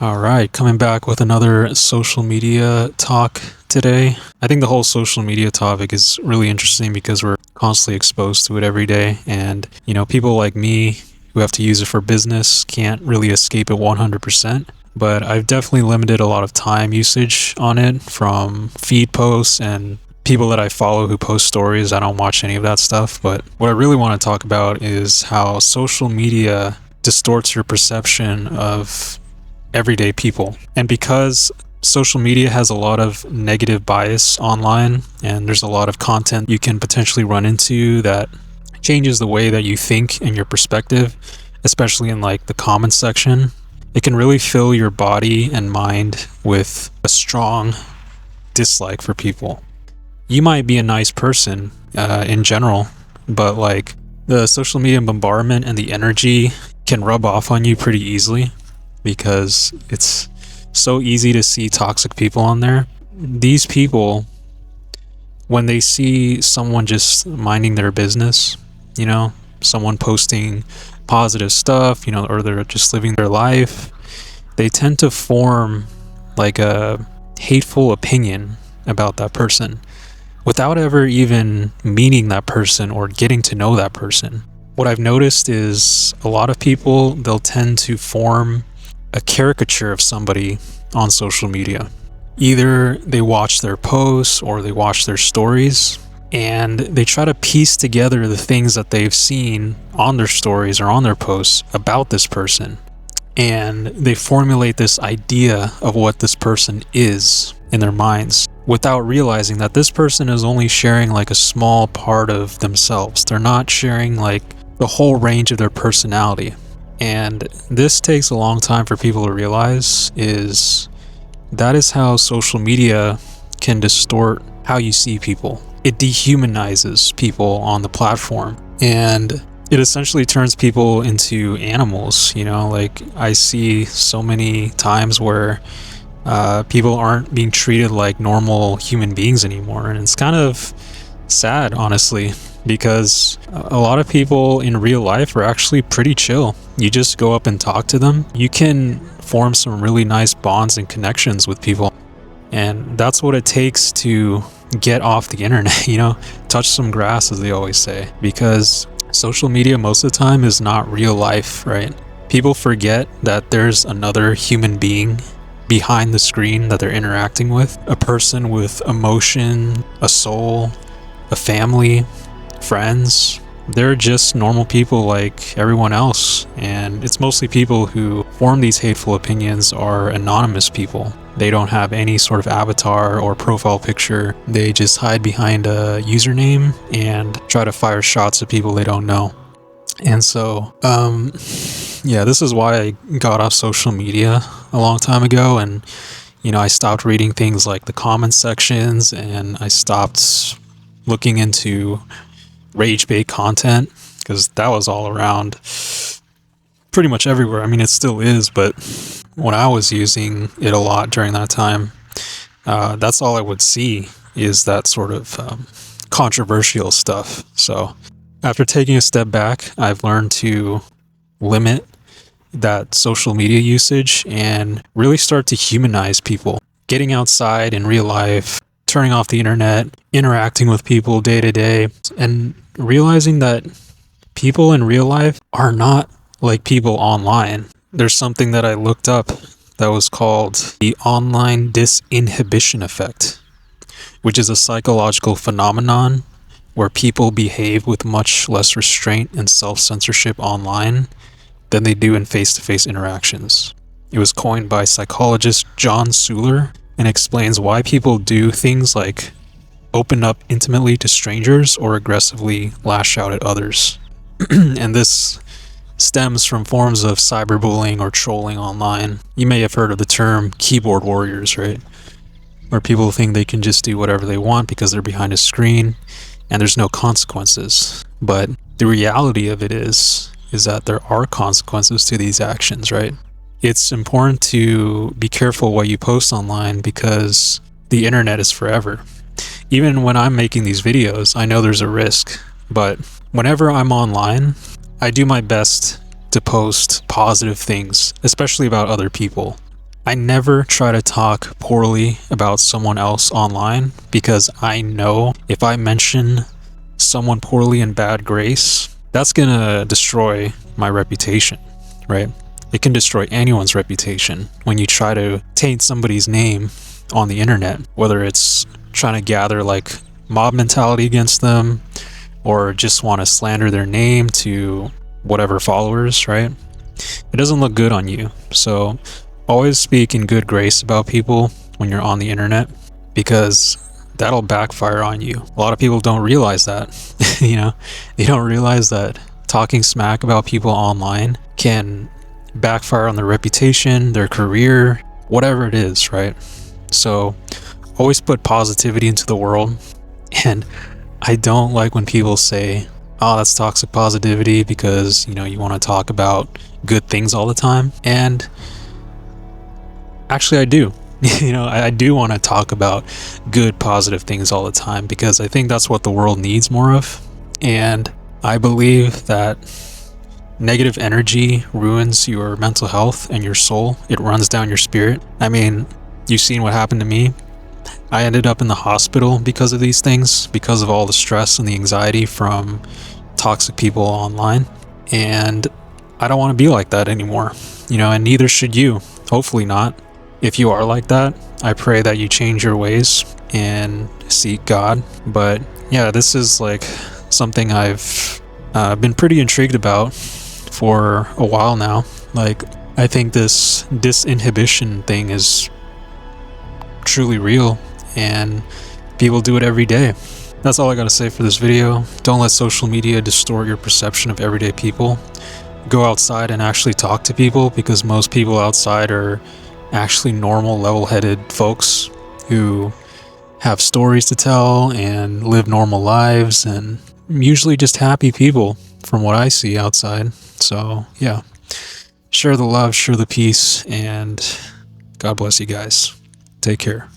All right, coming back with another social media talk today. I think the whole social media topic is really interesting because we're constantly exposed to it every day. And, people like me who have to use it for business can't really escape it 100%. But I've definitely limited a lot of time usage on it from feed posts and people that I follow who post stories. I don't watch any of that stuff. But what I really want to talk about is how social media distorts your perception of everyday people. And because social media has a lot of negative bias online and there's a lot of content you can potentially run into that changes the way that you think and your perspective, especially in like the comments section, it can really fill your body and mind with a strong dislike for people. You might be a nice person in general, but like the social media bombardment and the energy can rub off on you pretty easily because it's so easy to see toxic people on there. These people, when they see someone just minding their business, someone posting positive stuff, or they're just living their life, they tend to form like a hateful opinion about that person without ever even meeting that person or getting to know that person. What I've noticed is a lot of people, they'll tend to form a caricature of somebody on social media. Either they watch their posts or they watch their stories and they try to piece together the things that they've seen on their stories or on their posts about this person. And they formulate this idea of what this person is in their minds without realizing that this person is only sharing like a small part of themselves. They're not sharing like the whole range of their personality. And this takes a long time for people to realize that is how social media can distort how you see people. It dehumanizes people on the platform and it essentially turns people into animals. Like I see so many times where people aren't being treated like normal human beings anymore. And it's kind of sad, honestly, because a lot of people in real life are actually pretty chill. You just go up and talk to them. You can form some really nice bonds and connections with people. And that's what it takes to get off the internet, touch some grass, as they always say, because social media most of the time is not real life, right? People forget that there's another human being behind the screen that they're interacting with, a person with emotion, a soul, a family, friends. They're just normal people like everyone else, and it's mostly people who form these hateful opinions are anonymous people. They don't have any sort of avatar or profile picture. They just hide behind a username and try to fire shots at people they don't know. And so, this is why I got off social media a long time ago, and I stopped reading things like the comment sections, and I stopped looking into rage bait content because that was all around pretty much everywhere. I mean, it still is, but when I was using it a lot during that time, that's all I would see is that sort of controversial stuff. So after taking a step back, I've learned to limit that social media usage and really start to humanize people. Getting outside in real life, turning off the internet, interacting with people day to day, and realizing that people in real life are not like people online. There's something that I looked up that was called the online disinhibition effect, which is a psychological phenomenon where people behave with much less restraint and self-censorship online than they do in face-to-face interactions. It was coined by psychologist John Suler and explains why people do things like open up intimately to strangers or aggressively lash out at others. And this stems from forms of cyberbullying or trolling online. You may have heard of the term keyboard warriors, right? Where people think they can just do whatever they want because they're behind a screen and there's no consequences. But the reality of it is that there are consequences to these actions, right? It's important to be careful what you post online because the internet is forever. Even when I'm making these videos, I know there's a risk, but whenever I'm online, I do my best to post positive things, especially about other people. I never try to talk poorly about someone else online, because I know if I mention someone poorly in bad grace, that's gonna destroy my reputation, right? It can destroy anyone's reputation when you try to taint somebody's name on the internet, whether it's trying to gather like mob mentality against them or just want to slander their name to whatever followers, right? It doesn't look good on you. So always speak in good grace about people when you're on the internet, because that'll backfire on you. A lot of people don't realize that. They don't realize that talking smack about people online can backfire on their reputation, their career, whatever it is, right? So always put positivity into the world. And I don't like when people say, oh, that's toxic positivity, because you want to talk about good things all the time. And actually I do. I do want to talk about good positive things all the time, because I think that's what the world needs more of. And I believe that negative energy ruins your mental health and your soul. It runs down your spirit. I mean, you've seen what happened to me. I ended up in the hospital because of these things, because of all the stress and the anxiety from toxic people online. And I don't want to be like that anymore, and neither should you. Hopefully not. If you are like that, I pray that you change your ways and seek God. But yeah, this is like something I've been pretty intrigued about for a while now. Like, I think this disinhibition thing is truly real, and people do it every day. That's all I gotta say for this video. Don't let social media distort your perception of everyday people. Go outside and actually talk to people, because most people outside are actually normal, level-headed folks who have stories to tell and live normal lives, and usually just happy people from what I see outside. So yeah, share the love, share the peace, and God bless you guys. Take care.